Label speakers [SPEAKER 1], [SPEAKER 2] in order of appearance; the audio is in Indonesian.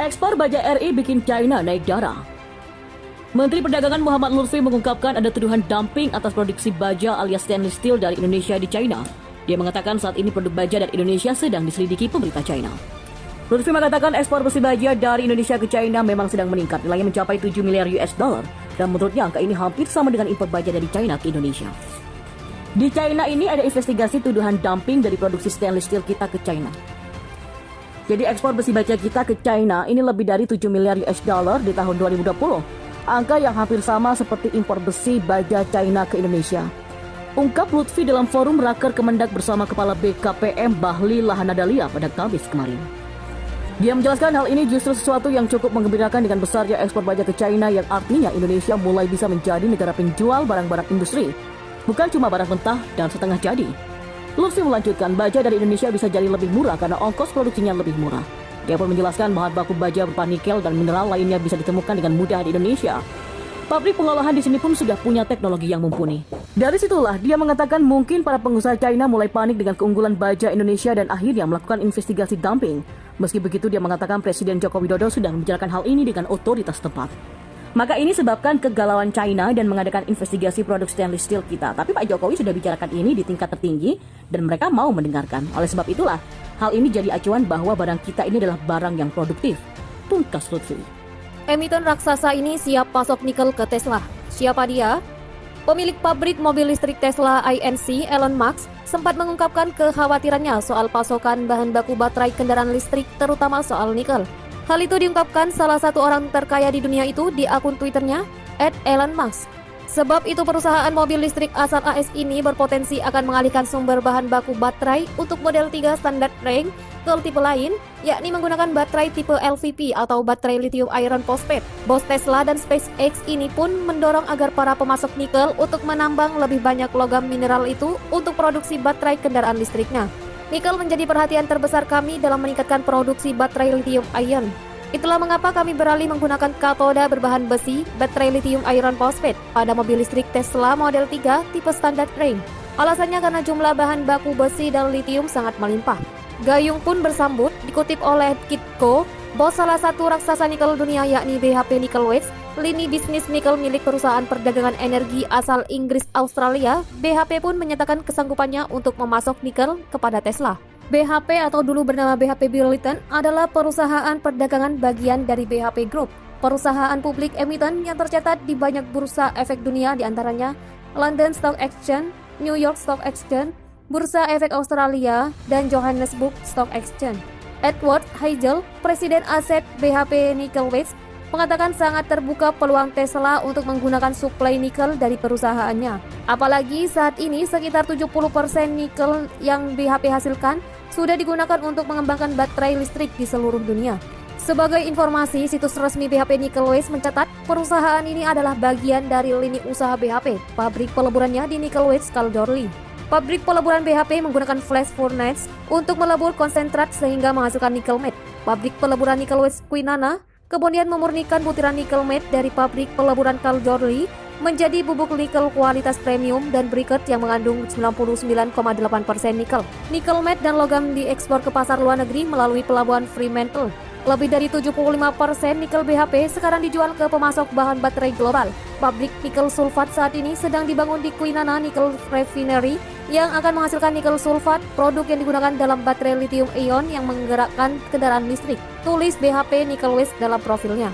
[SPEAKER 1] Ekspor baja RI bikin China naik darah. Menteri Perdagangan Muhammad Lutfi mengungkapkan ada tuduhan dumping atas produksi baja alias stainless steel dari Indonesia di China. Dia mengatakan saat ini produk baja dari Indonesia sedang diselidiki pemerintah China. Lutfi mengatakan ekspor besi baja dari Indonesia ke China memang sedang meningkat, nilainya mencapai 7 miliar US dollar, dan menurutnya angka ini hampir sama dengan impor baja dari China ke Indonesia. Di China ini ada investigasi tuduhan dumping dari produksi stainless steel kita ke China. Jadi ekspor besi baja kita ke China ini lebih dari 7 miliar US dollar di tahun 2020. Angka yang hampir sama seperti impor besi baja China ke Indonesia. Ungkap Lutfi dalam forum Raker Kemendak bersama Kepala BKPM Bahlil Lahanadalia pada Kamis kemarin. Dia menjelaskan hal ini justru sesuatu yang cukup menggembirakan dengan besarnya ekspor baja ke China, yang artinya Indonesia mulai bisa menjadi negara penjual barang-barang industri, bukan cuma barang mentah dan setengah jadi. Lutfi melanjutkan, baja dari Indonesia bisa jadi lebih murah karena ongkos produksinya lebih murah. Dia pun menjelaskan bahan baku baja berupa nikel dan mineral lainnya bisa ditemukan dengan mudah di Indonesia. Pabrik pengolahan di sini pun sudah punya teknologi yang mumpuni. Dari situlah dia mengatakan mungkin para pengusaha China mulai panik dengan keunggulan baja Indonesia dan akhirnya melakukan investigasi dumping. Meski begitu dia mengatakan Presiden Joko Widodo sudah membicarakan hal ini dengan otoritas tempat. Maka ini sebabkan kegalauan China dan mengadakan investigasi produk stainless steel kita. Tapi Pak Jokowi sudah bicarakan ini di tingkat tertinggi dan mereka mau mendengarkan. Oleh sebab itulah, hal ini jadi acuan bahwa barang kita ini adalah barang yang produktif. Pungkas Lutfi.
[SPEAKER 2] Emiten raksasa ini siap pasok nikel ke Tesla. Siapa dia? Pemilik pabrik mobil listrik Tesla Inc, Elon Musk, sempat mengungkapkan kekhawatirannya soal pasokan bahan baku baterai kendaraan listrik, terutama soal nikel. Hal itu diungkapkan salah satu orang terkaya di dunia itu di akun Twitternya @ElonMusk. Sebab itu perusahaan mobil listrik asal AS ini berpotensi akan mengalihkan sumber bahan baku baterai untuk model 3 standar rank ke tipe lain, yakni menggunakan baterai tipe LFP atau baterai lithium iron phosphate. Bos Tesla dan SpaceX ini pun mendorong agar para pemasok nikel untuk menambang lebih banyak logam mineral itu untuk produksi baterai kendaraan listriknya. Nikel menjadi perhatian terbesar kami dalam meningkatkan produksi baterai lithium ion. Itulah mengapa kami beralih menggunakan katoda berbahan besi baterai lithium iron phosphate pada mobil listrik Tesla Model 3 tipe standar range. Alasannya karena jumlah bahan baku besi dan lithium sangat melimpah. Gayung pun bersambut, dikutip oleh Kitco, bos salah satu raksasa nikel dunia yakni BHP Nickel West, lini bisnis nikel milik perusahaan perdagangan energi asal Inggris Australia. BHP pun menyatakan kesanggupannya untuk memasok nikel kepada Tesla. BHP atau dulu bernama BHP Billiton adalah perusahaan perdagangan bagian dari BHP Group, perusahaan publik emiten yang tercatat di banyak bursa efek dunia, diantaranya London Stock Exchange, New York Stock Exchange, Bursa Efek Australia, dan Johannesburg Stock Exchange. Edward Heigel, Presiden Aset BHP Nickel West, mengatakan sangat terbuka peluang Tesla untuk menggunakan suplai nikel dari perusahaannya. Apalagi saat ini sekitar 70% nikel yang BHP hasilkan sudah digunakan untuk mengembangkan baterai listrik di seluruh dunia. Sebagai informasi, situs resmi BHP Nickel West mencatat perusahaan ini adalah bagian dari lini usaha BHP. Pabrik peleburannya di Nickel West, Kalgoorlie. Pabrik peleburan BHP menggunakan flash furnace untuk melebur konsentrat sehingga menghasilkan nickel matte. Pabrik peleburan Nickel West Kwinana kemudian memurnikan butiran nickel matte dari pabrik peleburan Kalgoorlie menjadi bubuk nikel kualitas premium dan briquette yang mengandung 99,8% nikel. Nikel matte dan logam diekspor ke pasar luar negeri melalui pelabuhan Fremantle. Lebih dari 75% nikel BHP sekarang dijual ke pemasok bahan baterai global. Pabrik nikel sulfat saat ini sedang dibangun di Kwinana Nickel Refinery yang akan menghasilkan nikel sulfat, produk yang digunakan dalam baterai lithium ion yang menggerakkan kendaraan listrik. Tulis BHP Nickel West dalam profilnya.